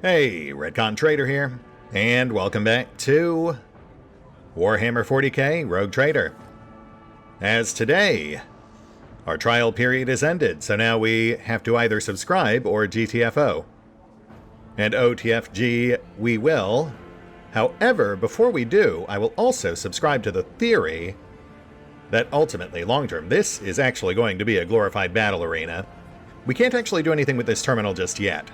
Hey, RetconRaider here, and welcome back to Warhammer 40k Rogue Trader. As today, our trial period is ended, so now we have to either subscribe or GTFO. And OTFG we will. However, before we do, I will also subscribe to the theory that ultimately, long-term, this is actually going to be a glorified battle arena. We can't actually do anything with this terminal just yet.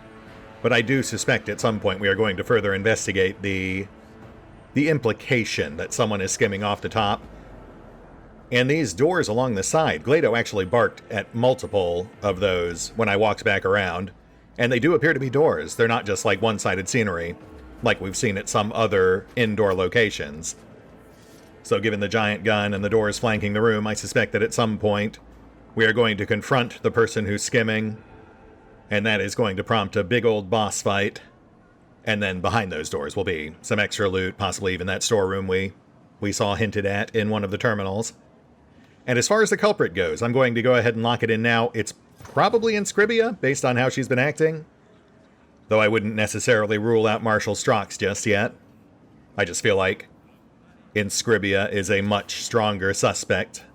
But I do suspect at some point we are going to further investigate the implication that someone is skimming off the top. And these doors along the side, Glado actually barked at multiple of those when I walked back around. And they do appear to be doors. They're not just like one-sided scenery, like we've seen at some other indoor locations. So given the giant gun and the doors flanking the room, I suspect that at some point we are going to confront the person who's skimming. And that is going to prompt a big old boss fight. And then behind those doors will be some extra loot, possibly even that storeroom we saw hinted at in one of the terminals. And as far as the culprit goes, I'm going to go ahead and lock it in now. It's probably Inscribia, based on how she's been acting. Though I wouldn't necessarily rule out Marshal Strox just yet. I just feel like Inscribia is a much stronger suspect,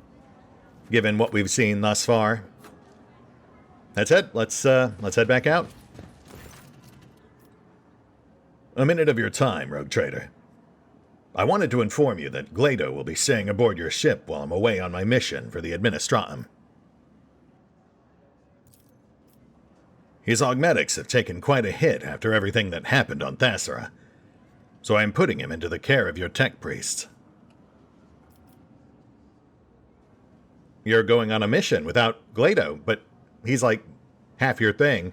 given what we've seen thus far. That's it. Let's head back out. A minute of your time, Rogue Trader. I wanted to inform you that Glado will be staying aboard your ship while I'm away on my mission for the Administratum. His augmetics have taken quite a hit after everything that happened on Thasara, so I'm putting him into the care of your tech priests. You're going on a mission without Glado, but he's like half your thing.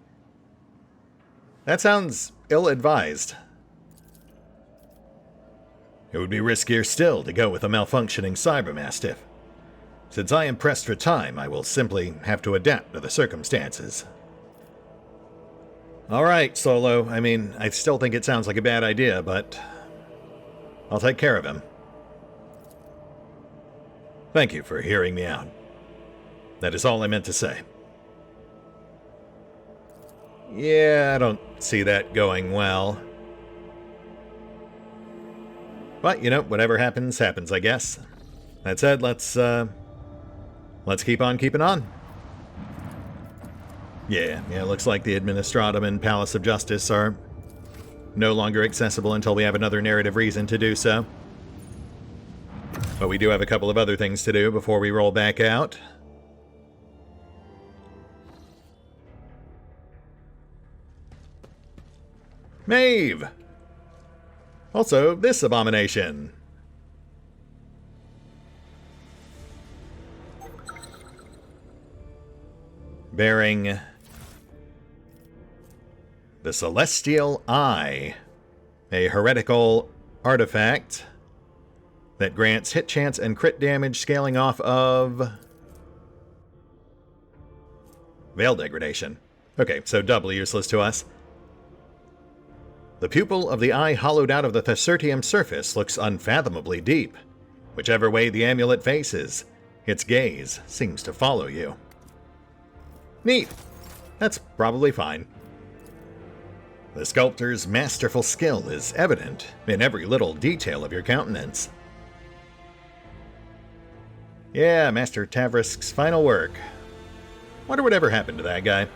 That sounds ill-advised. It would be riskier still to go with a malfunctioning cybermastiff. Since I am pressed for time, I will simply have to adapt to the circumstances. Alright, Solo. I mean, I still think it sounds like a bad idea, but I'll take care of him. Thank you for hearing me out. That is all I meant to say. Yeah, I don't see that going well. But, you know, whatever happens, happens, I guess. That said, let's keep on keeping on. Yeah, it looks like the Administratum and Palace of Justice are no longer accessible until we have another narrative reason to do so. But we do have a couple of other things to do before we roll back out. Maeve! Also, this abomination. Bearing the Celestial Eye, a heretical artifact that grants hit chance and crit damage scaling off of Veil Degradation. Okay, so doubly useless to us. The pupil of the eye hollowed out of the Thessertium surface looks unfathomably deep. Whichever way the amulet faces, its gaze seems to follow you. Neat. That's probably fine. The sculptor's masterful skill is evident in every little detail of your countenance. Yeah, Master Tavrisk's final work. Wonder whatever happened to that guy.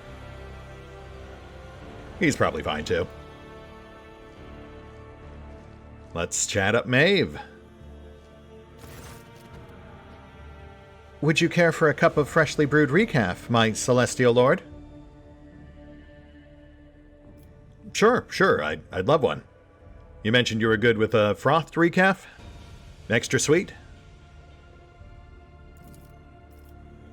He's probably fine too. Let's chat up Maeve. Would you care for a cup of freshly brewed recaf, my celestial lord? Sure, I'd love one. You mentioned you were good with a frothed recaf? Extra sweet?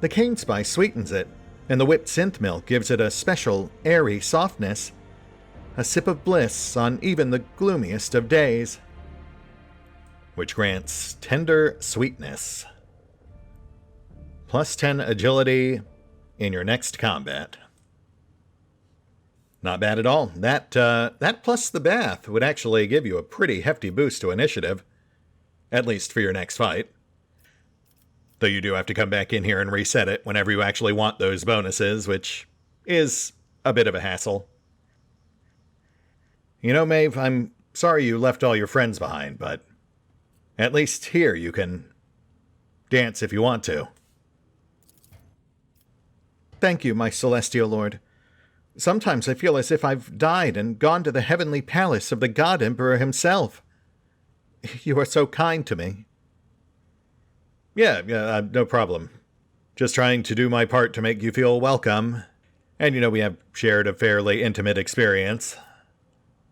The cane spice sweetens it, and the whipped synth milk gives it a special, airy softness. A sip of bliss on even the gloomiest of days. Which grants tender sweetness. Plus 10 agility in your next combat. Not bad at all. That plus the bath would actually give you a pretty hefty boost to initiative. At least for your next fight. Though you do have to come back in here and reset it whenever you actually want those bonuses, which is a bit of a hassle. You know, Maeve, I'm sorry you left all your friends behind, but at least here you can dance if you want to. Thank you, my celestial lord. Sometimes I feel as if I've died and gone to the heavenly palace of the God Emperor himself. You are so kind to me. Yeah, no problem. Just trying to do my part to make you feel welcome. And, you know, we have shared a fairly intimate experience,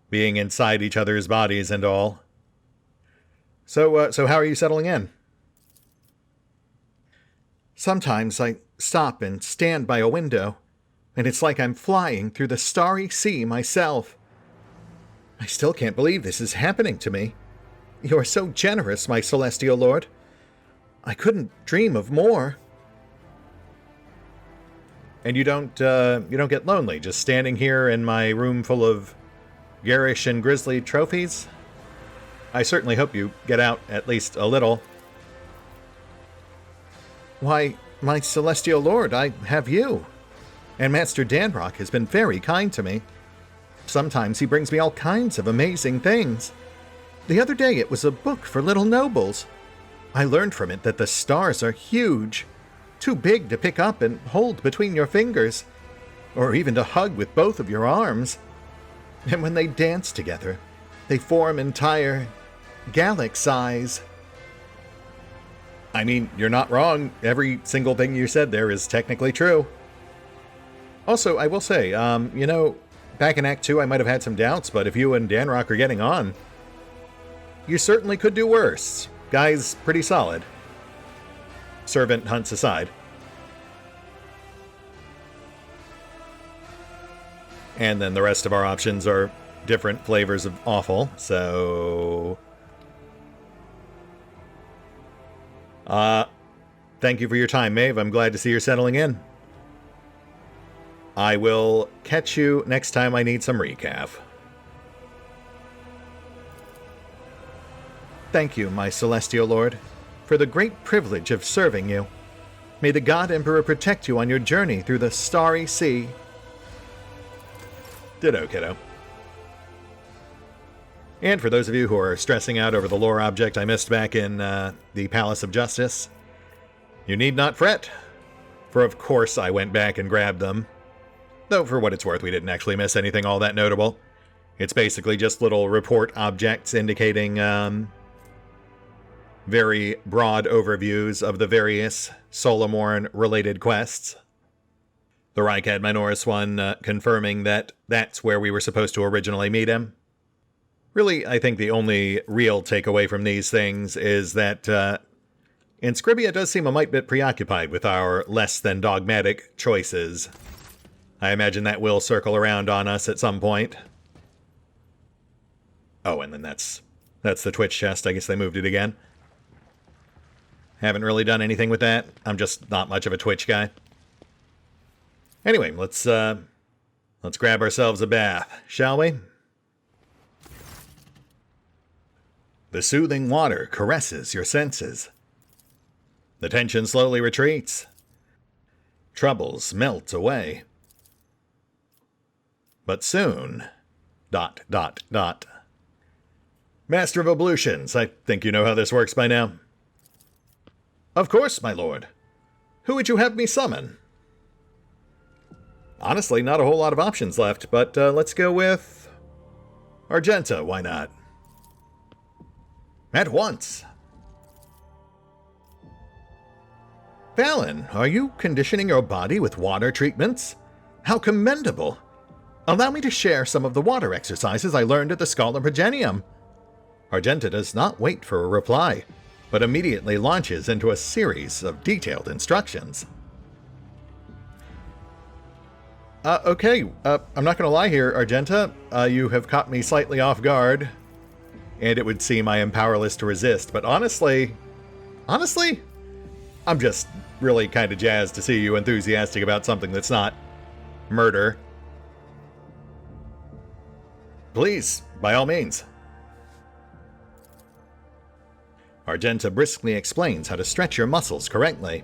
being inside each other's bodies and all. So how are you settling in? Sometimes I stop and stand by a window, and it's like I'm flying through the starry sea myself. I still can't believe this is happening to me. You are so generous, my celestial lord. I couldn't dream of more. And you don't get lonely just standing here in my room full of garish and grisly trophies? I certainly hope you get out at least a little. Why, my celestial lord, I have you. And Master Danrock has been very kind to me. Sometimes he brings me all kinds of amazing things. The other day it was a book for little nobles. I learned from it that the stars are huge, too big to pick up and hold between your fingers, or even to hug with both of your arms. And when they dance together, they form entire galaxies. I mean, you're not wrong. Every single thing you said there is technically true. Also, I will say, you know, back in Act 2 I might have had some doubts, but if you and Danrock are getting on, you certainly could do worse. Guy's pretty solid. Servant hunts aside. And then the rest of our options are different flavors of awful, so... thank you for your time, Maeve. I'm glad to see you're settling in. I will catch you next time I need some recap. Thank you, my celestial lord, for the great privilege of serving you. May the God Emperor protect you on your journey through the starry sea. Ditto, kiddo. And for those of you who are stressing out over the lore object I missed back in the Palace of Justice, you need not fret, for of course I went back and grabbed them. Though for what it's worth, we didn't actually miss anything all that notable. It's basically just little report objects indicating very broad overviews of the various Solomorn-related quests. The Rykad Minoris one confirming that that's where we were supposed to originally meet him. Really, I think the only real takeaway from these things is that Inscribia does seem a mite bit preoccupied with our less than dogmatic choices. I imagine that will circle around on us at some point. Oh, and then that's the Twitch chest. I guess they moved it again. Haven't really done anything with that. I'm just not much of a Twitch guy. Anyway, let's grab ourselves a bath, shall we? The soothing water caresses your senses. The tension slowly retreats. Troubles melt away. But soon... ... Master of Ablutions, I think you know how this works by now. Of course, my lord. Who would you have me summon? Honestly, not a whole lot of options left, but let's go with... Argenta, why not? At once. Valen, are you conditioning your body with water treatments? How commendable! Allow me to share some of the water exercises I learned at the Scholar Progenium. Argenta does not wait for a reply, but immediately launches into a series of detailed instructions. Okay, I'm not gonna lie here, Argenta. You have caught me slightly off guard, and it would seem I am powerless to resist, but honestly, I'm just really kind of jazzed to see you enthusiastic about something that's not murder. Please, by all means. Argenta briskly explains how to stretch your muscles correctly.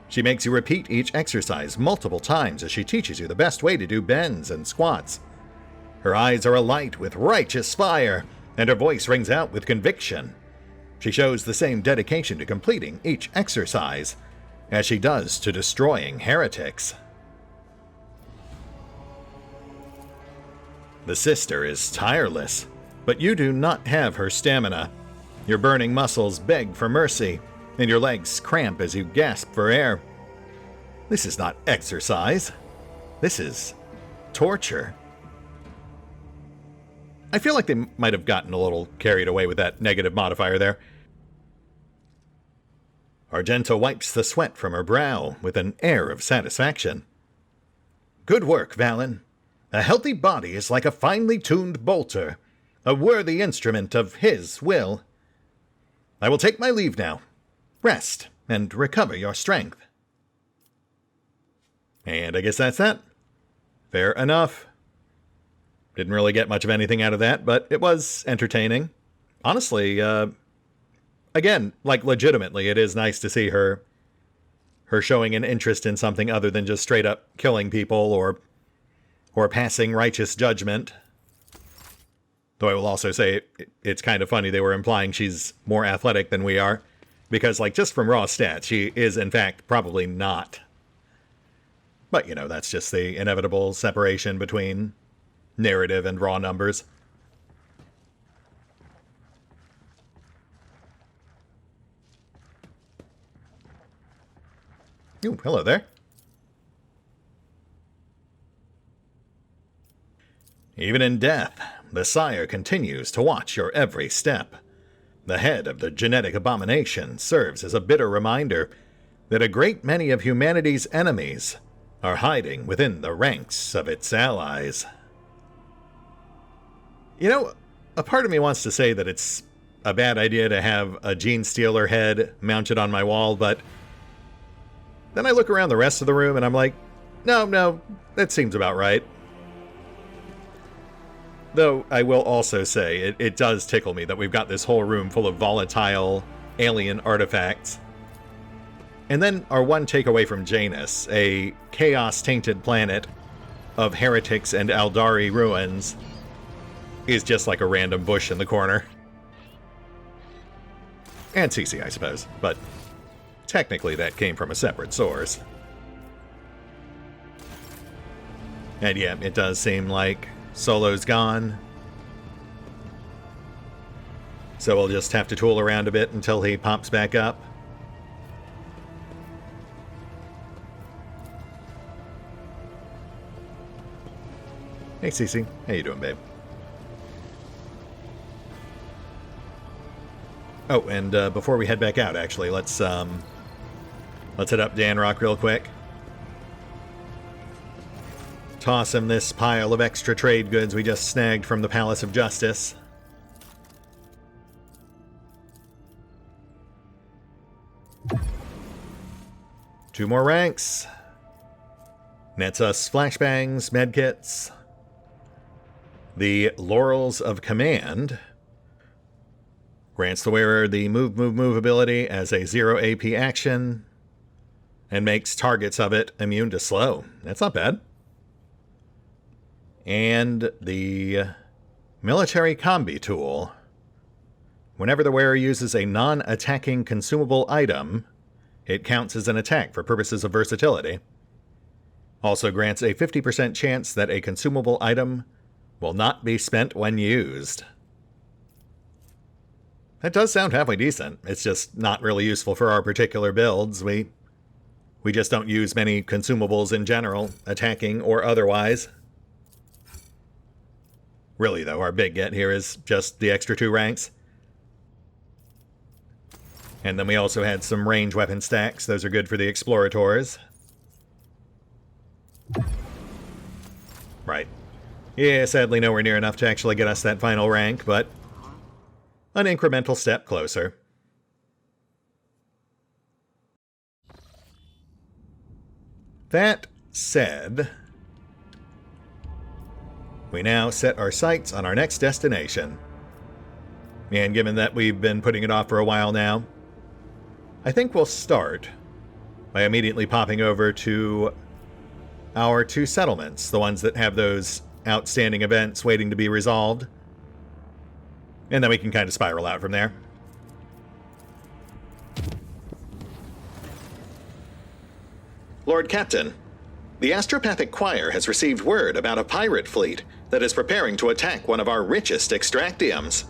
She makes you repeat each exercise multiple times as she teaches you the best way to do bends and squats. Her eyes are alight with righteous fire, and her voice rings out with conviction. She shows the same dedication to completing each exercise as she does to destroying heretics. The sister is tireless, but you do not have her stamina. Your burning muscles beg for mercy, and your legs cramp as you gasp for air. This is not exercise. This is torture. I feel like they might have gotten a little carried away with that negative modifier there. Argenta wipes the sweat from her brow with an air of satisfaction. Good work, Valin. A healthy body is like a finely tuned bolter, a worthy instrument of his will. I will take my leave now. Rest and recover your strength. And I guess that's that. Fair enough. Didn't really get much of anything out of that, but it was entertaining. Honestly, again, like legitimately, it is nice to see her showing an interest in something other than just straight up killing people or passing righteous judgment. Though I will also say it's kind of funny they were implying she's more athletic than we are, because like just from raw stats, she is in fact probably not. But you know, that's just the inevitable separation between narrative and raw numbers. Ooh, hello there. Even in death, the sire continues to watch your every step. The head of the genetic abomination serves as a bitter reminder that a great many of humanity's enemies are hiding within the ranks of its allies. You know, a part of me wants to say that it's a bad idea to have a Gene Stealer head mounted on my wall, but then I look around the rest of the room and I'm like, no, that seems about right. Though I will also say, it does tickle me that we've got this whole room full of volatile alien artifacts. And then our one takeaway from Janus, a chaos-tainted planet of heretics and Aldari ruins, is just like a random bush in the corner. And CC, I suppose, but technically that came from a separate source. And yeah, it does seem like Solo's gone. So we'll just have to tool around a bit until he pops back up. Hey, Cece. How you doing, babe? Oh, and before we head back out, actually, let's hit up Danrock real quick. Toss him this pile of extra trade goods we just snagged from the Palace of Justice. Two more ranks. Nets us flashbangs, medkits. The Laurels of Command grants the wearer the move ability as a 0 AP action and makes targets of it immune to slow. That's not bad. And the Military Combi Tool. Whenever the wearer uses a non-attacking consumable item, it counts as an attack for purposes of versatility. Also grants a 50% chance that a consumable item will not be spent when used. That does sound halfway decent. It's just not really useful for our particular builds. We just don't use many consumables in general, attacking or otherwise. Really, though, our big get here is just the extra 2 ranks. And then we also had some range weapon stacks. Those are good for the Explorators. Right. Yeah, sadly nowhere near enough to actually get us that final rank, but an incremental step closer. That said, we now set our sights on our next destination. And given that we've been putting it off for a while now, I think we'll start by immediately popping over to our 2 settlements, the ones that have those outstanding events waiting to be resolved. And then we can kind of spiral out from there. Lord Captain, the Astropathic Choir has received word about a pirate fleet that is preparing to attack one of our richest extractiums.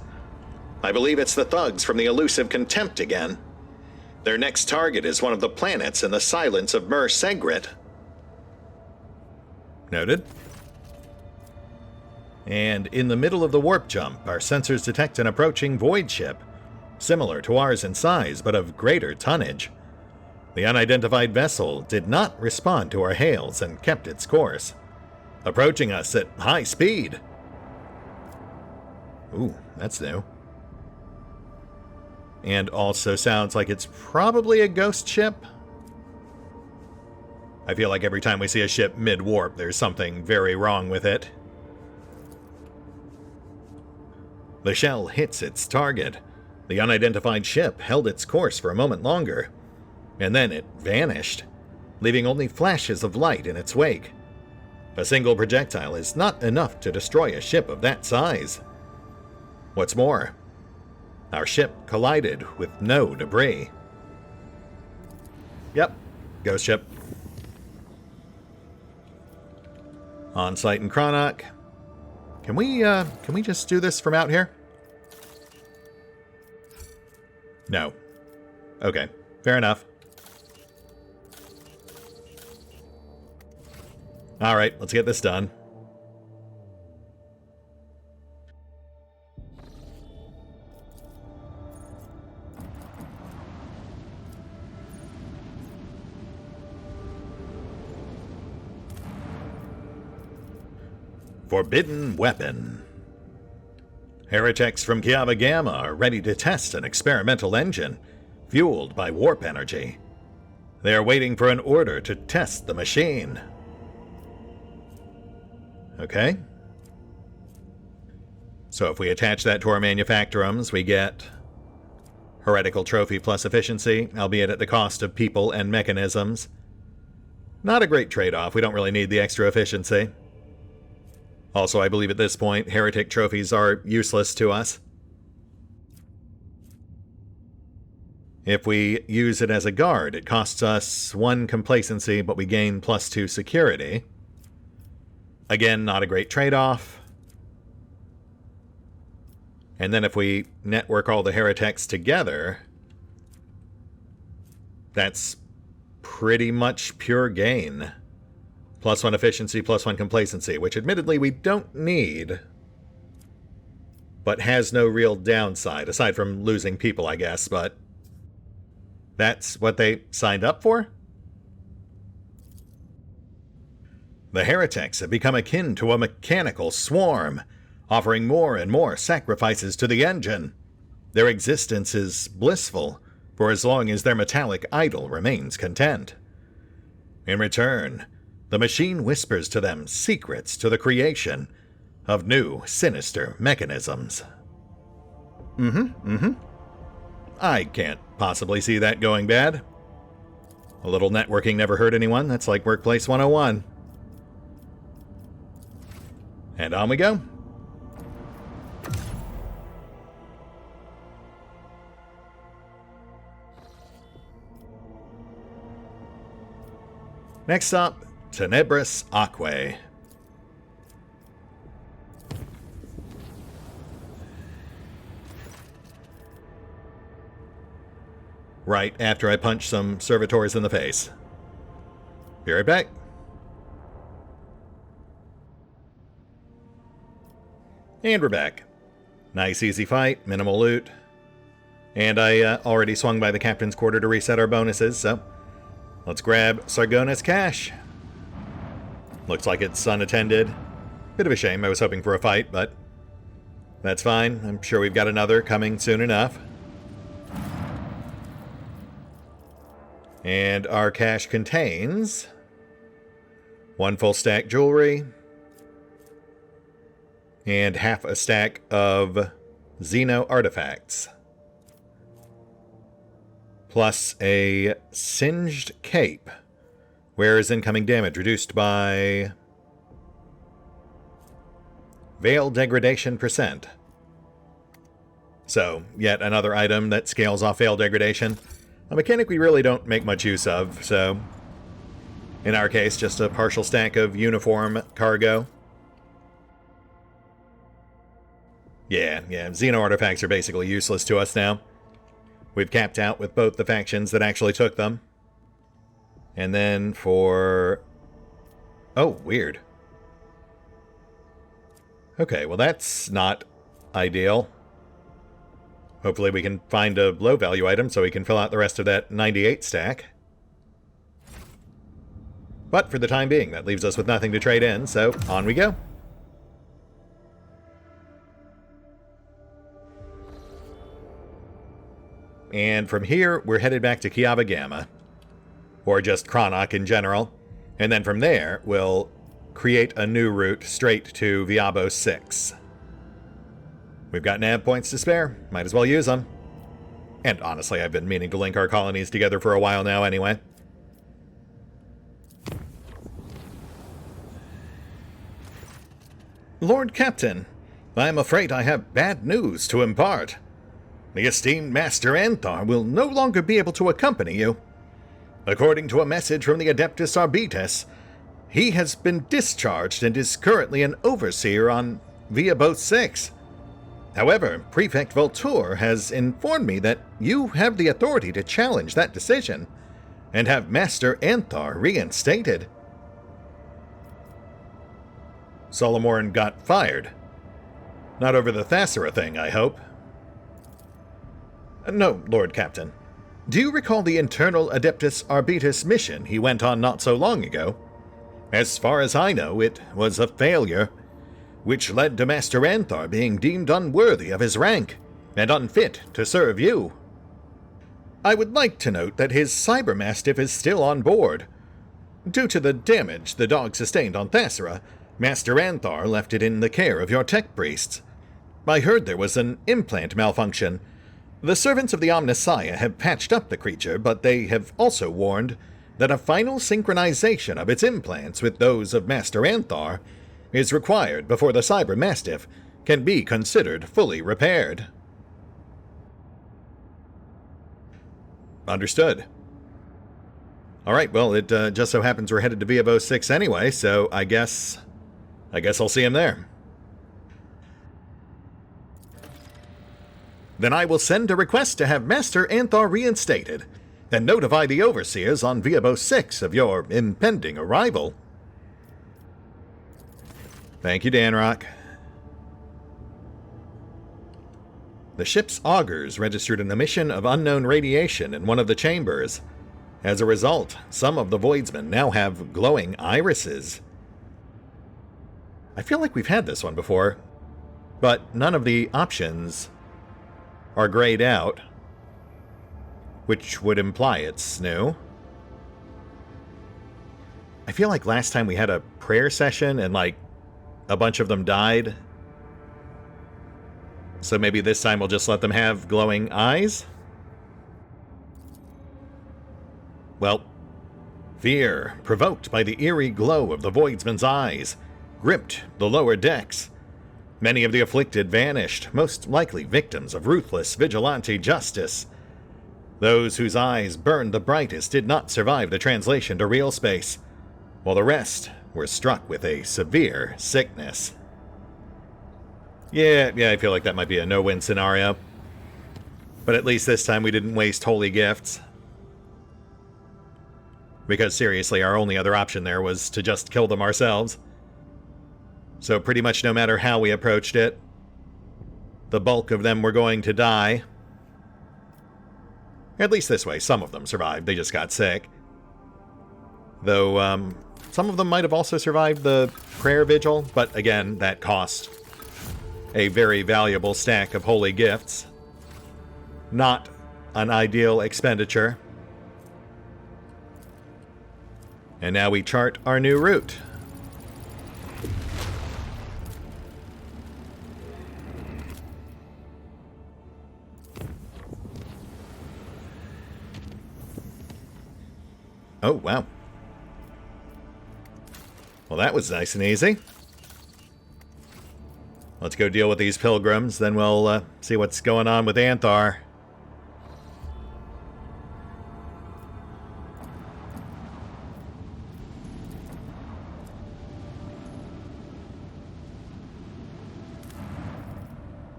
I believe it's the thugs from the elusive Contempt again. Their next target is one of the planets in the Silence of Mer Segret. Noted. And in the middle of the warp jump, our sensors detect an approaching void ship, similar to ours in size, but of greater tonnage. The unidentified vessel did not respond to our hails and kept its course, approaching us at high speed. Ooh, that's new. And also sounds like it's probably a ghost ship. I feel like every time we see a ship mid-warp, there's something very wrong with it. The shell hits its target. The unidentified ship held its course for a moment longer, and then it vanished, leaving only flashes of light in its wake. A single projectile is not enough to destroy a ship of that size. What's more, our ship collided with no debris. Yep, ghost ship. On site in Cronach. Can we just do this from out here? No. Okay, fair enough. All right, let's get this done. Forbidden Weapon. Heretics from Kiava Gamma are ready to test an experimental engine, fueled by warp energy. They are waiting for an order to test the machine. Okay. So if we attach that to our manufactorums, we get heretical trophy plus efficiency, albeit at the cost of people and mechanisms. Not a great trade-off. We don't really need the extra efficiency. Also, I believe at this point, heretic trophies are useless to us. If we use it as a guard, it costs us 1 complacency, but we gain +2 security. Again, not a great trade-off. And then if we network all the heretics together, that's pretty much pure gain. +1 efficiency, +1 complacency, which admittedly we don't need, but has no real downside, aside from losing people, I guess, but that's what they signed up for? The heretics have become akin to a mechanical swarm, offering more and more sacrifices to the engine. Their existence is blissful, for as long as their metallic idol remains content. In return, the machine whispers to them secrets to the creation of new, sinister mechanisms. I can't possibly see that going bad. A little networking never hurt anyone. That's like Workplace 101. And on we go. Next up, Tenebris Aquae. Right after I punch some servitors in the face. Be right back. And we're back. Nice easy fight, minimal loot. And I already swung by the captain's quarter to reset our bonuses, so let's grab Sargona's cash. Looks like it's unattended. Bit of a shame, I was hoping for a fight, but that's fine. I'm sure we've got another coming soon enough. And our cache contains 1 full stack jewelry and half a stack of Xeno artifacts, plus a singed cape. Where is incoming damage reduced by Veil degradation percent. So, yet another item that scales off veil degradation. A mechanic we really don't make much use of, so in our case, just a partial stack of uniform cargo. Yeah, Xeno artifacts are basically useless to us now. We've capped out with both the factions that actually took them. And then for... oh, weird. Okay, well that's not ideal. Hopefully we can find a low-value item so we can fill out the rest of that 98 stack. But for the time being, that leaves us with nothing to trade in, so on we go. And from here, we're headed back to Kiava Gamma. Or just Kronok in general. And then from there, we'll create a new route straight to Viabo 6. We've got nav points to spare. Might as well use them. And honestly, I've been meaning to link our colonies together for a while now anyway. Lord Captain, I am afraid I have bad news to impart. The esteemed Master Anthar will no longer be able to accompany you. According to a message from the Adeptus Arbites, he has been discharged and is currently an overseer on Viabo 6. However, Prefect Voltour has informed me that you have the authority to challenge that decision and have Master Anthar reinstated. Solomorn got fired. Not over the Thassara thing, I hope. No, Lord Captain. Do you recall the internal Adeptus Arbites mission he went on not so long ago? As far as I know, it was a failure, which led to Master Anthar being deemed unworthy of his rank and unfit to serve you. I would like to note that his Cybermastiff is still on board. Due to the damage the dog sustained on Thassara, Master Anthar left it in the care of your tech priests. I heard there was an implant malfunction. The servants of the Omnissiah have patched up the creature, but they have also warned that a final synchronization of its implants with those of Master Anthar is required before the Cyber Mastiff can be considered fully repaired. Understood. Alright, well, it just so happens we're headed to Viabo 6 anyway, so I guess I'll see him there. Then I will send a request to have Master Anthar reinstated, and notify the Overseers on Viabo 6 of your impending arrival. Thank you, Danrock. The ship's augers registered an emission of unknown radiation in one of the chambers. As a result, some of the Voidsmen now have glowing irises. I feel like we've had this one before, but none of the options are grayed out, which would imply it's new. I feel like last time we had a prayer session and like a bunch of them died. So maybe this time we'll just let them have glowing eyes? Well, fear, provoked by the eerie glow of the Voidsman's eyes, gripped the lower decks. Many of the afflicted vanished, most likely victims of ruthless vigilante justice. Those whose eyes burned the brightest did not survive the translation to real space, while the rest were struck with a severe sickness. Yeah, I feel like that might be a no-win scenario. But at least this time we didn't waste holy gifts. Because seriously, our only other option there was to just kill them ourselves. So pretty much no matter how we approached it, the bulk of them were going to die. At least this way, some of them survived, they just got sick. Though, some of them might have also survived the prayer vigil, but again, that cost a very valuable stack of holy gifts. Not an ideal expenditure. And now we chart our new route. Oh, wow. Well, that was nice and easy. Let's go deal with these pilgrims, then we'll see what's going on with Anthar.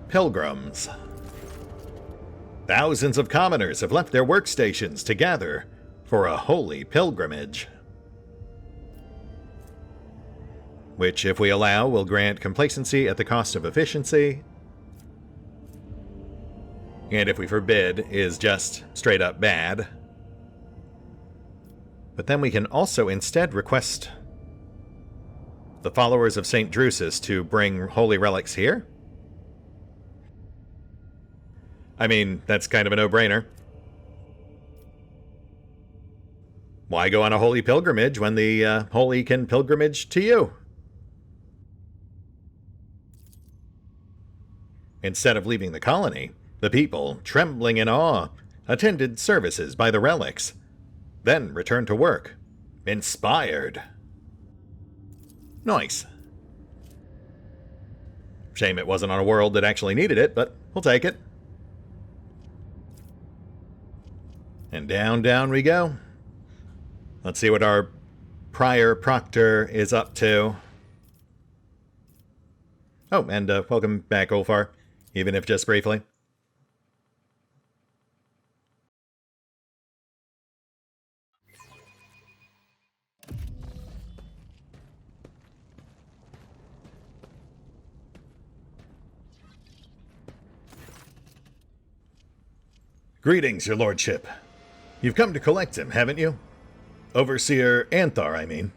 Pilgrims. Thousands of commoners have left their workstations to gather for a holy pilgrimage, which, if we allow, will grant complacency at the cost of efficiency, and if we forbid, is just straight up bad. But then we can also instead request the followers of St. Drusus to bring holy relics here. I mean, that's kind of a no-brainer. Why go on a holy pilgrimage when the holy can pilgrimage to you? Instead of leaving the colony, the people, trembling in awe, attended services by the relics, then returned to work, inspired. Nice. Shame it wasn't on a world that actually needed it, but we'll take it. And down, down we go. Let's see what our prior proctor is up to. Oh, and welcome back, Ulfar, even if just briefly. Greetings, your lordship. You've come to collect him, haven't you? Overseer Anthar, I mean.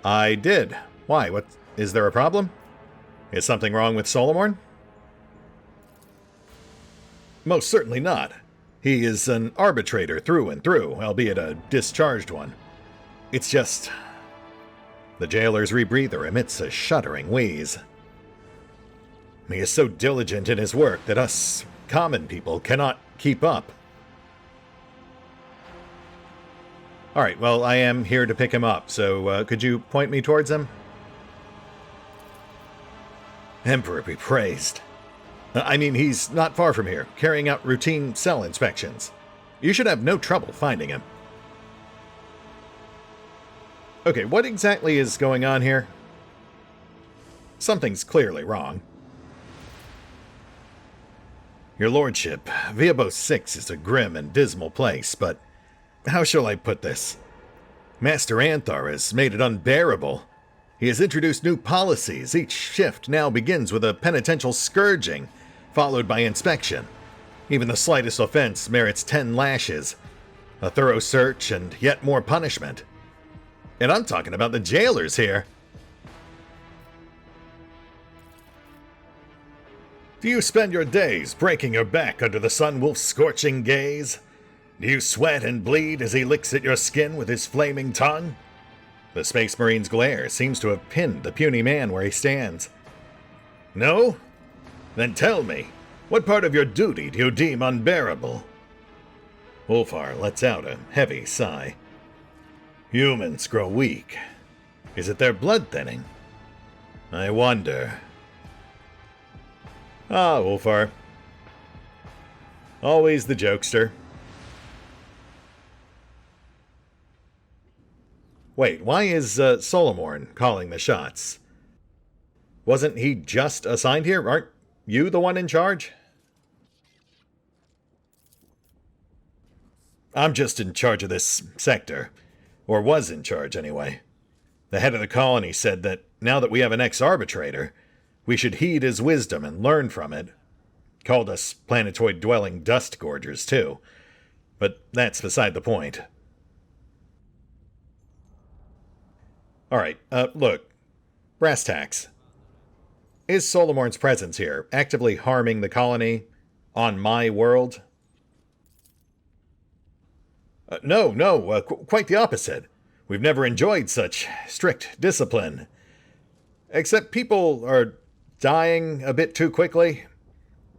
I did. Why? What? Is there a problem? Is something wrong with Solomorn? Most certainly not. He is an arbitrator through and through, albeit a discharged one. It's just... The jailer's rebreather emits a shuddering wheeze. He is so diligent in his work that us common people cannot keep up. Alright, well, I am here to pick him up, so could you point me towards him? Emperor be praised. I mean, he's not far from here, carrying out routine cell inspections. You should have no trouble finding him. Okay, what exactly is going on here? Something's clearly wrong. Your lordship, Viabos 6 is a grim and dismal place, but how shall I put this? Master Anthar has made it unbearable. He has introduced new policies. Each shift now begins with a penitential scourging, followed by inspection. Even the slightest offense merits 10 lashes, a thorough search, and yet more punishment. And I'm talking about the jailers here. Do you spend your days breaking your back under the Sun Wolf's scorching gaze? Do you sweat and bleed as he licks at your skin with his flaming tongue? The Space Marine's glare seems to have pinned the puny man where he stands. No? Then tell me, what part of your duty do you deem unbearable? Ulfar lets out a heavy sigh. Humans grow weak. Is it their blood thinning? I wonder. Ah, Ulfar. Always the jokester. Wait, why is Solomorn calling the shots? Wasn't he just assigned here? Aren't you the one in charge? I'm just in charge of this sector. Or was in charge, anyway. The head of the colony said that now that we have an ex-arbitrator, we should heed his wisdom and learn from it. Called us planetoid-dwelling dust gorgers, too. But that's beside the point. Alright, look. Brass tacks. Is Solomorn's presence here actively harming the colony on my world? No, quite the opposite. We've never enjoyed such strict discipline. Except people are dying a bit too quickly.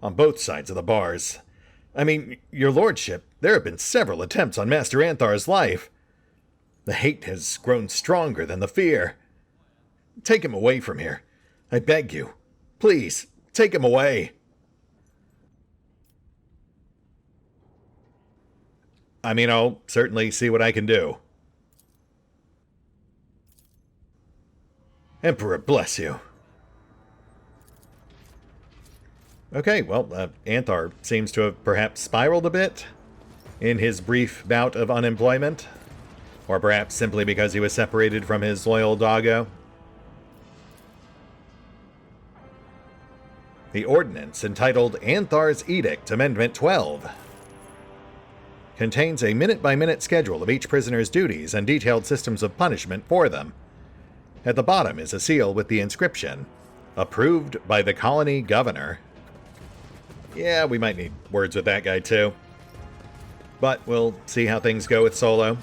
On both sides of the bars. I mean, your lordship, there have been several attempts on Master Anthar's life. The hate has grown stronger than the fear. Take him away from here. I beg you. Please, take him away. I mean, I'll certainly see what I can do. Emperor bless you. Okay, well, Anthar seems to have perhaps spiraled a bit in his brief bout of unemployment. Or perhaps simply because he was separated from his loyal doggo. The ordinance, entitled Anthar's Edict, Amendment 12, contains a minute-by-minute schedule of each prisoner's duties and detailed systems of punishment for them. At the bottom is a seal with the inscription, Approved by the Colony Governor. Yeah, we might need words with that guy too. But we'll see how things go with Solo.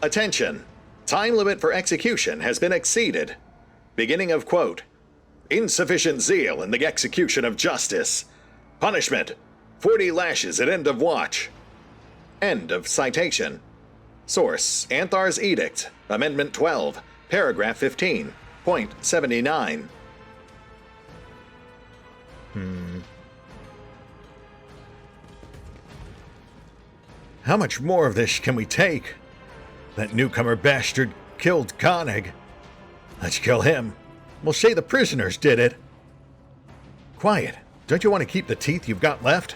Attention! Time limit for execution has been exceeded. Beginning of quote. Insufficient zeal in the execution of justice. Punishment. 40 lashes at end of watch. End of citation. Source, Anthar's Edict, Amendment 12, Paragraph 15.79. How much more of this can we take? That newcomer bastard killed Koenig. Let's kill him. Well, Shay the prisoners did it. Quiet. Don't you want to keep the teeth you've got left?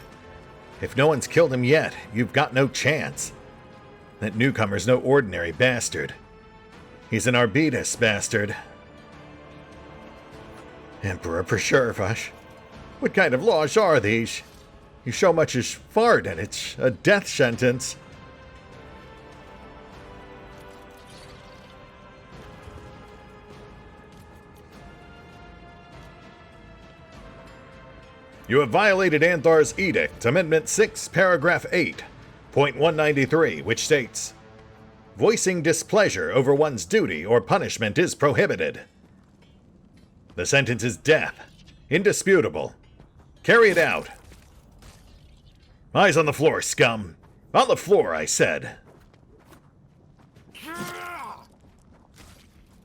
If no one's killed him yet, you've got no chance. That newcomer's no ordinary bastard. He's an Arbitus bastard. Emperor Preservash. What kind of laws are these? You so much as fart and it's a death sentence. You have violated Anthar's Edict, Amendment 6, Paragraph 8.193, which states, voicing displeasure over one's duty or punishment is prohibited. The sentence is death. Indisputable. Carry it out. Eyes on the floor, scum. On the floor, I said.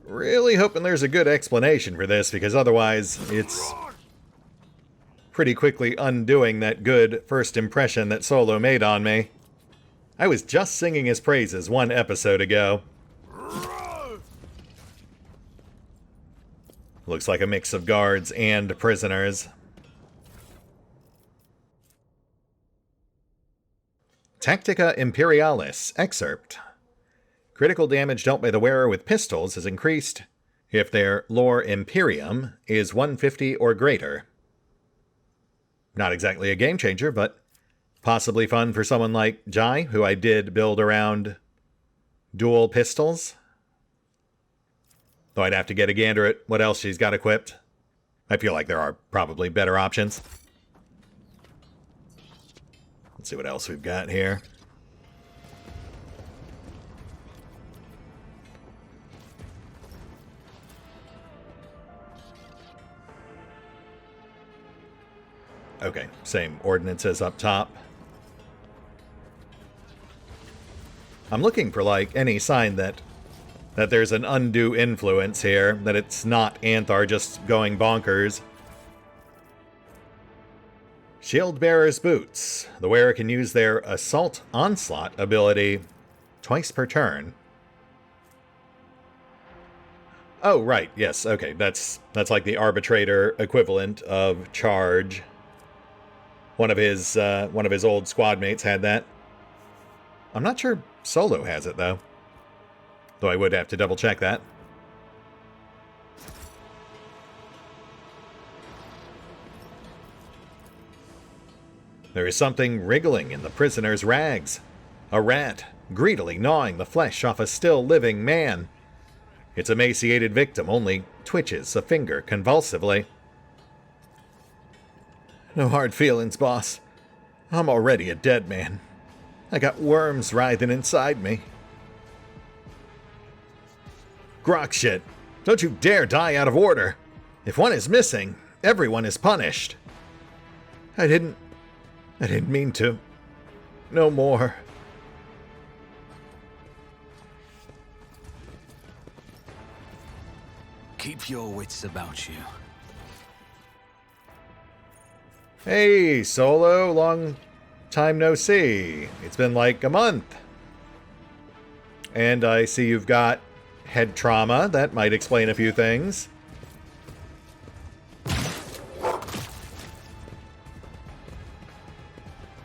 Really hoping there's a good explanation for this, because otherwise it's pretty quickly undoing that good first impression that Solo made on me. I was just singing his praises one episode ago. Looks like a mix of guards and prisoners. Tactica Imperialis, excerpt. Critical damage dealt by the wearer with pistols is increased if their lore Imperium is 150 or greater. Not exactly a game changer, but possibly fun for someone like Jai, who I did build around dual pistols. Though I'd have to get a gander at what else she's got equipped. I feel like there are probably better options. Let's see what else we've got here. Okay, same ordinances up top. I'm looking for, like, any sign that there's an undue influence here, that it's not Anthar just going bonkers. Shield Bearer's Boots. The wearer can use their Assault Onslaught ability twice per turn. Oh, right, yes, okay, that's like the Arbitrator equivalent of Charge. One of his old squad mates had that. I'm not sure Solo has it, though. Though I would have to double check that. There is something wriggling in the prisoner's rags. A rat, greedily gnawing the flesh off a still living man. Its emaciated victim only twitches a finger convulsively. No hard feelings, boss. I'm already a dead man. I got worms writhing inside me. Grok shit. Don't you dare die out of order. If one is missing, everyone is punished. I didn't mean to. no more. Keep your wits about you. Hey, Solo, long time no see. It's been like a month. And I see you've got head trauma. That might explain a few things.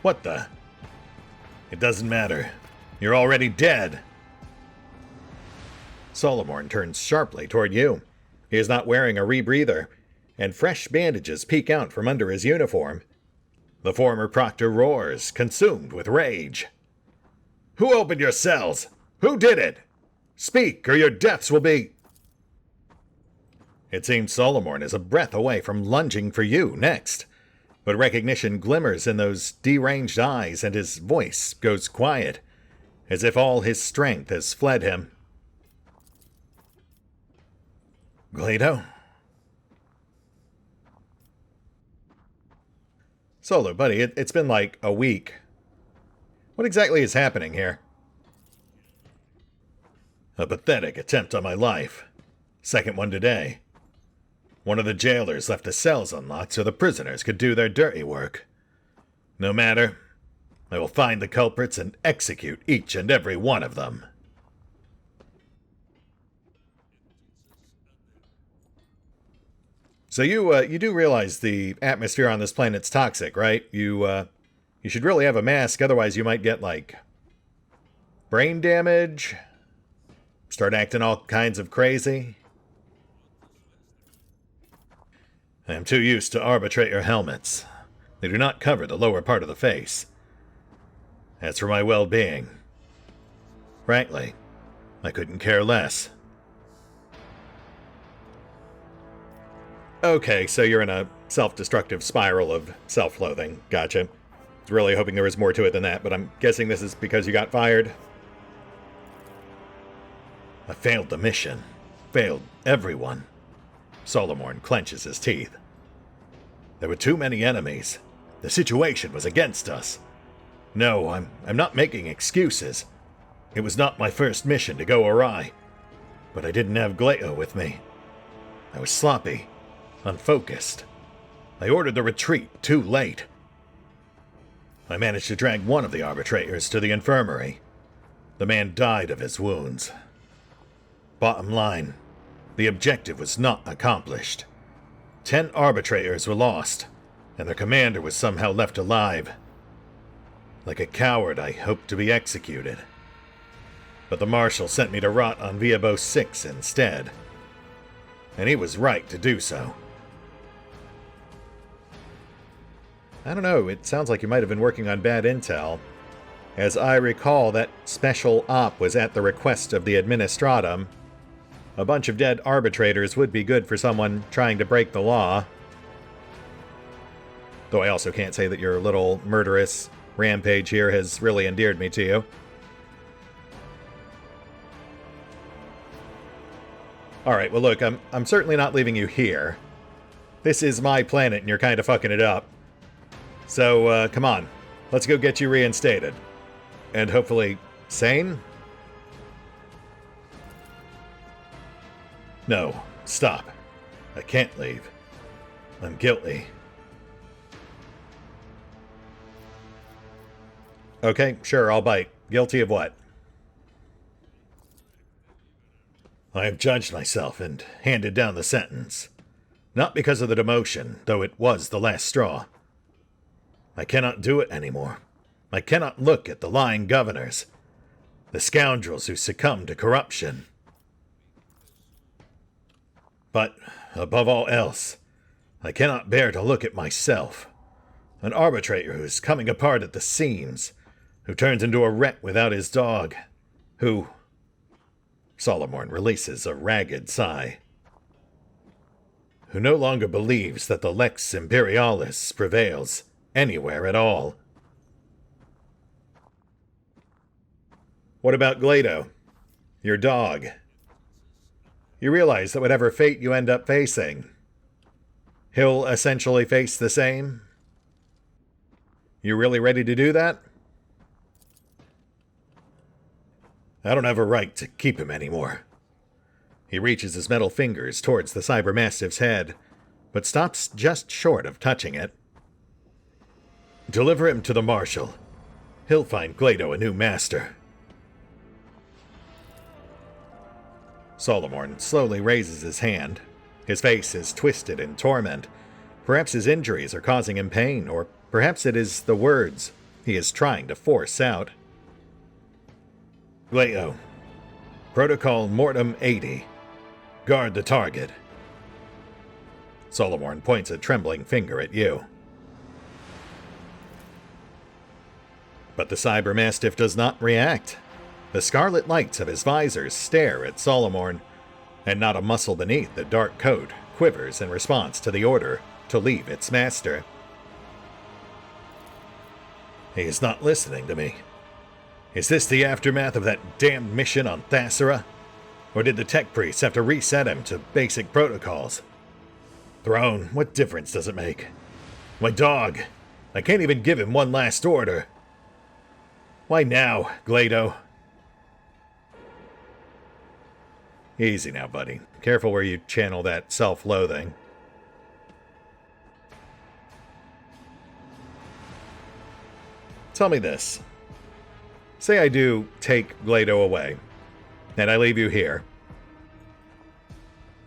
What the? It doesn't matter. You're already dead. Solomorn turns sharply toward you. He is not wearing a rebreather, and fresh bandages peek out from under his uniform. The former proctor roars, consumed with rage. Who opened your cells? Who did it? Speak, or your deaths will be... It seems Solomorn is a breath away from lunging for you next, but recognition glimmers in those deranged eyes and his voice goes quiet, as if all his strength has fled him. Glado? Solo, buddy, it's been like a week. What exactly is happening here? A pathetic attempt on my life. Second one today. One of the jailers left the cells unlocked so the prisoners could do their dirty work. No matter. I will find the culprits and execute each and every one of them. So you do realize the atmosphere on this planet's toxic, right? You should really have a mask, otherwise you might get, like, brain damage, start acting all kinds of crazy. I am too used to arbitrator helmets. They do not cover the lower part of the face. As for my well-being, frankly, I couldn't care less. Okay, so you're in a self-destructive spiral of self-loathing. Gotcha. I was really hoping there was more to it than that, but I'm guessing this is because you got fired. I failed the mission. Failed everyone. Solomorn clenches his teeth. There were too many enemies. The situation was against us. No, I'm not making excuses. It was not my first mission to go awry. But I didn't have Glado with me. I was sloppy. Unfocused. I ordered the retreat too late. I managed to drag one of the arbitrators to the infirmary. The man died of his wounds. Bottom line, the objective was not accomplished. 10 arbitrators were lost, and their commander was somehow left alive. Like a coward, I hoped to be executed. But the marshal sent me to rot on Viabo 6 instead. And he was right to do so. I don't know, it sounds like you might have been working on bad intel. As I recall, that special op was at the request of the Administratum. A bunch of dead arbitrators would be good for someone trying to break the law. Though I also can't say that your little murderous rampage here has really endeared me to you. Alright, well look, I'm certainly not leaving you here. This is my planet and you're kind of fucking it up. So, come on. Let's go get you reinstated. And hopefully, sane? No, stop. I can't leave. I'm guilty. Okay, sure, I'll bite. Guilty of what? I have judged myself and handed down the sentence. Not because of the demotion, though it was the last straw. I cannot do it anymore. I cannot look at the lying governors, the scoundrels who succumb to corruption. But, above all else, I cannot bear to look at myself, an arbitrator who is coming apart at the seams, who turns into a wreck without his dog, who... Solomorn releases a ragged sigh. Who no longer believes that the Lex Imperialis prevails anywhere at all. What about Glado? Your dog? You realize that whatever fate you end up facing, he'll essentially face the same? You really ready to do that? I don't have a right to keep him anymore. He reaches his metal fingers towards the Cybermastiff's head, but stops just short of touching it. Deliver him to the Marshal. He'll find Glado a new master. Solomorn slowly raises his hand. His face is twisted in torment. Perhaps his injuries are causing him pain, or perhaps it is the words he is trying to force out. Glado. Protocol Mortem 80. Guard the target. Solomorn points a trembling finger at you. But the Cybermastiff does not react. The scarlet lights of his visors stare at Solomorn, and not a muscle beneath the dark coat quivers in response to the order to leave its master. He is not listening to me. Is this the aftermath of that damned mission on Thasera? Or did the tech priests have to reset him to basic protocols? Throne, what difference does it make? My dog! I can't even give him one last order. Why now, Glado? Easy now, buddy. Careful where you channel that self-loathing. Tell me this. Say I do take Glado away, and I leave you here.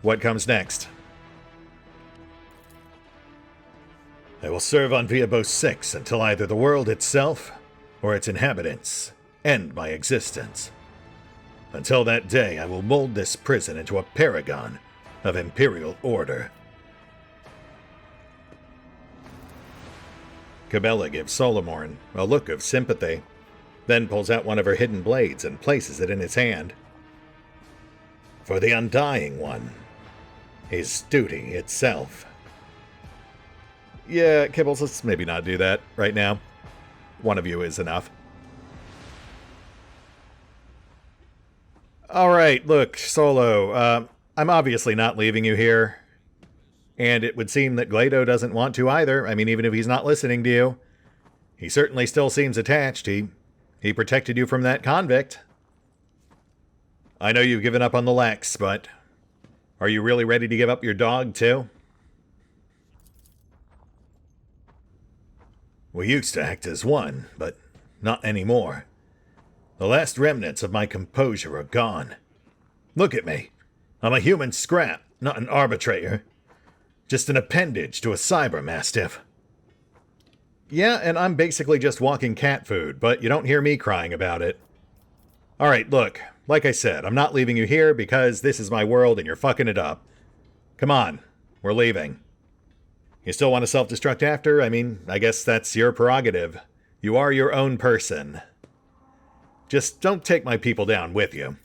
What comes next? I will serve on Viabos 6 until either the world itself or its inhabitants end my existence. Until that day, I will mold this prison into a paragon of imperial order. Cabela gives Solomorn a look of sympathy, then pulls out one of her hidden blades and places it in his hand. For the Undying One, his duty itself. Yeah, Kibbles, let's maybe not do that right now. One of you is enough. Alright, look, Solo, I'm obviously not leaving you here. And it would seem that Glado doesn't want to either. I mean, even if he's not listening to you. He certainly still seems attached. He protected you from that convict. I know you've given up on the Lex, but are you really ready to give up your dog, too? We used to act as one, but not anymore. The last remnants of my composure are gone. Look at me. I'm a human scrap, not an arbitrator. Just an appendage to a cybermastiff. Yeah, and I'm basically just walking cat food, but you don't hear me crying about it. Alright, look, like I said, I'm not leaving you here because this is my world and you're fucking it up. Come on, we're leaving. You still want to self-destruct after? I mean, I guess that's your prerogative. You are your own person. Just don't take my people down with you.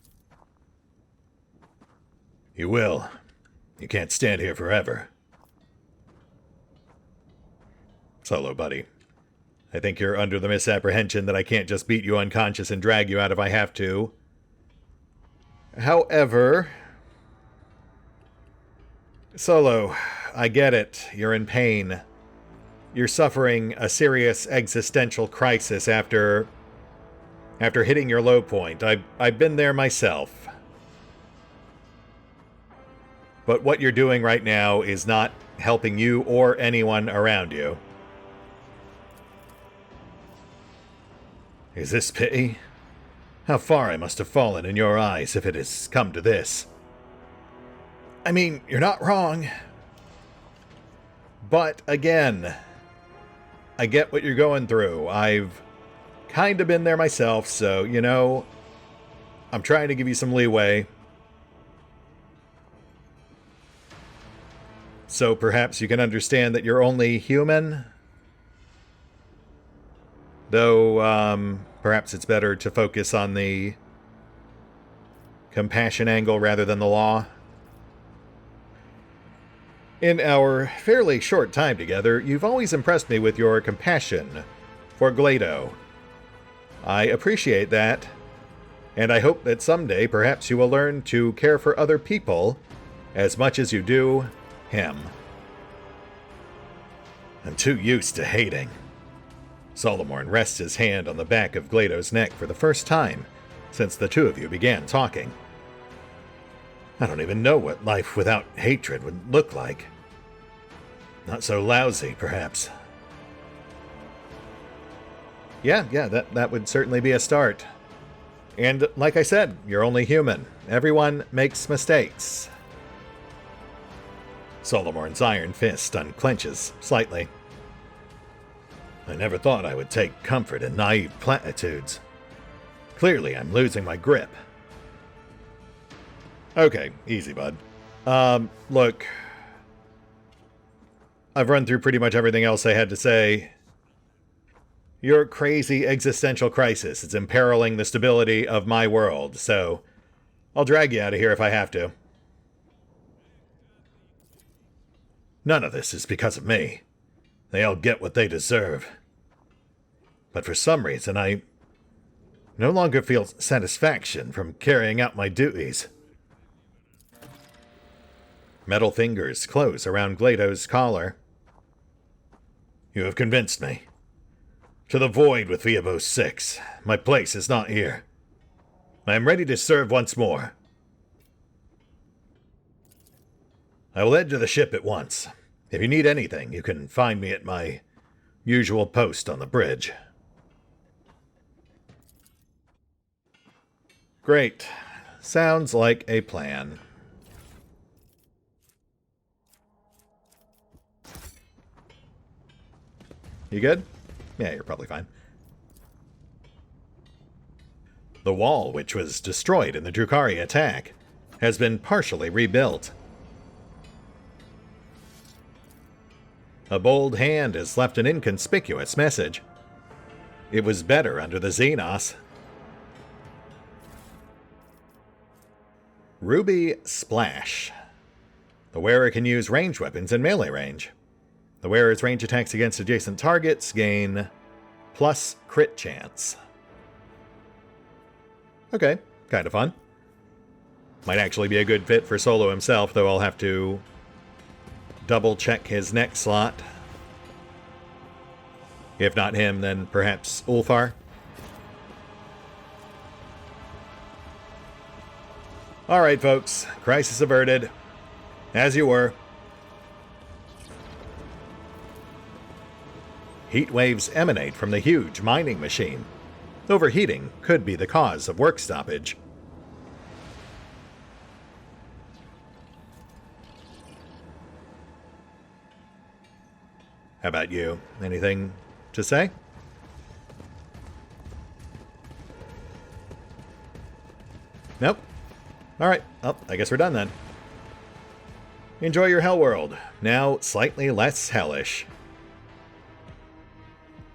You will. You can't stand here forever. Solo, buddy. I think you're under the misapprehension that I can't just beat you unconscious and drag you out if I have to. However... Solo, I get it. You're in pain. You're suffering a serious existential crisis after hitting your low point. I've been there myself. But what you're doing right now is not helping you or anyone around you. Is this pity? How far I must have fallen in your eyes if it has come to this. I mean, you're not wrong. But again, I get what you're going through. I've kind of been there myself, so, you know, I'm trying to give you some leeway. So perhaps you can understand that you're only human? Though, perhaps it's better to focus on the compassion angle rather than the law. In our fairly short time together, you've always impressed me with your compassion for Glado. I appreciate that, and I hope that someday perhaps you will learn to care for other people as much as you do him. I'm too used to hating. Solomorn rests his hand on the back of Glado's neck for the first time, since the two of you began talking. I don't even know what life without hatred would look like. Not so lousy, perhaps. Yeah, that would certainly be a start. And like I said, you're only human. Everyone makes mistakes. Solomorn's iron fist unclenches slightly. I never thought I would take comfort in naive platitudes. Clearly, I'm losing my grip. Okay, easy, bud. Look. I've run through pretty much everything else I had to say. Your crazy existential crisis is imperiling the stability of my world, so I'll drag you out of here if I have to. None of this is because of me. They all get what they deserve. But for some reason, I no longer feel satisfaction from carrying out my duties. Metal fingers close around Glado's collar. You have convinced me. To the void with Viabos 6. My place is not here. I am ready to serve once more. I will head to the ship at once. If you need anything, you can find me at my usual post on the bridge. Great. Sounds like a plan. You good? Yeah, you're probably fine. The wall, which was destroyed in the Drukhari attack, has been partially rebuilt. A bold hand has left an inconspicuous message. It was better under the Xenos. Ruby Splash. The wearer can use ranged weapons in melee range. The wearer's range attacks against adjacent targets gain plus crit chance. Okay, kind of fun. Might actually be a good fit for Solo himself, though I'll have to double check his next slot. If not him, then perhaps Ulfar. Alright, folks. Crisis averted. As you were. Heat waves emanate from the huge mining machine. Overheating could be the cause of work stoppage. How about you? Anything to say? Nope. Alright, well, I guess we're done then. Enjoy your hell world. Now slightly less hellish.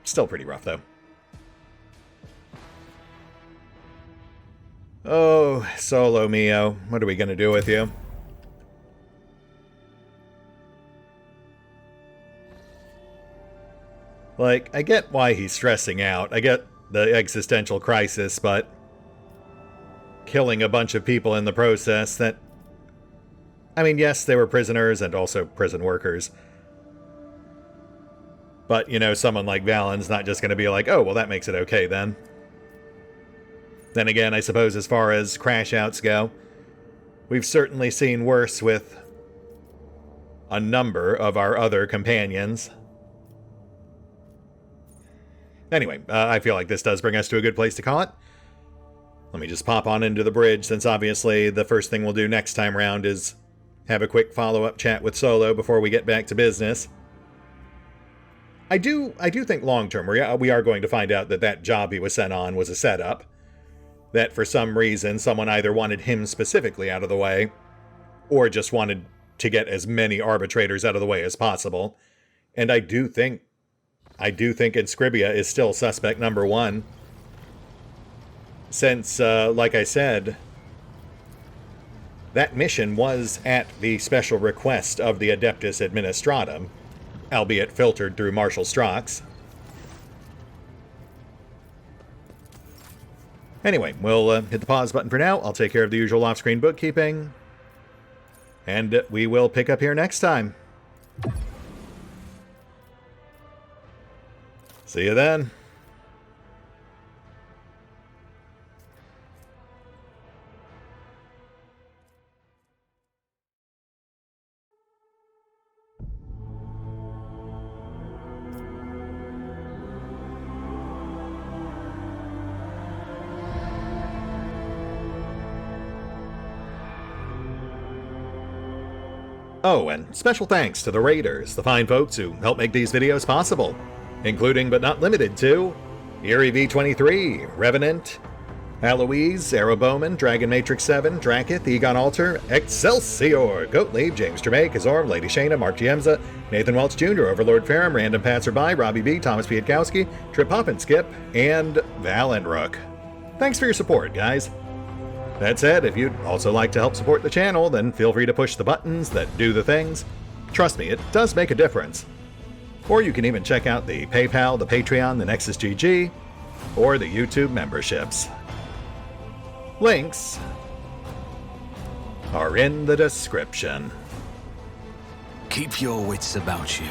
Still pretty rough, though. Oh, Solo Mio, what are we going to do with you? Like, I get why he's stressing out. I get the existential crisis, but killing a bunch of people in the process that... I mean, yes, they were prisoners and also prison workers. But, you know, someone like Valen's not just going to be like, oh, well, that makes it okay then. Then again, I suppose as far as crash outs go, we've certainly seen worse with a number of our other companions. Anyway, I feel like this does bring us to a good place to call it. Let me just pop on into the bridge, since obviously the first thing we'll do next time around is have a quick follow-up chat with Solo before we get back to business. I do think long-term we are going to find out that that job he was sent on was a setup. That for some reason someone either wanted him specifically out of the way, or just wanted to get as many arbitrators out of the way as possible. And I do think Inscribia is still suspect number one. Since, like I said, that mission was at the special request of the Adeptus Administratum, albeit filtered through Marshal Strox. Anyway, we'll hit the pause button for now. I'll take care of the usual off-screen bookkeeping. And we will pick up here next time. See you then. Oh, and special thanks to the Raiders, the fine folks who help make these videos possible, including but not limited to Eerie V23, Revenant, Alois, Bowman, Dragon Matrix 7, Drakiith, EgonAlter, Exsellsior, Gottlieb, James Trimmier, Kazorm, Lady Shayna, Mark Giemza, Nathan Welch Jr., OverlordPherom, RandomPassrby, RobbyB, Tomasz Piątkowski, Triphoppenskip, and Valinrook. Thanks for your support, guys. That said, if you'd also like to help support the channel, then feel free to push the buttons that do the things. Trust me, it does make a difference. Or you can even check out the PayPal, the Patreon, the Nexus GG, or the YouTube memberships. Links are in the description. Keep your wits about you.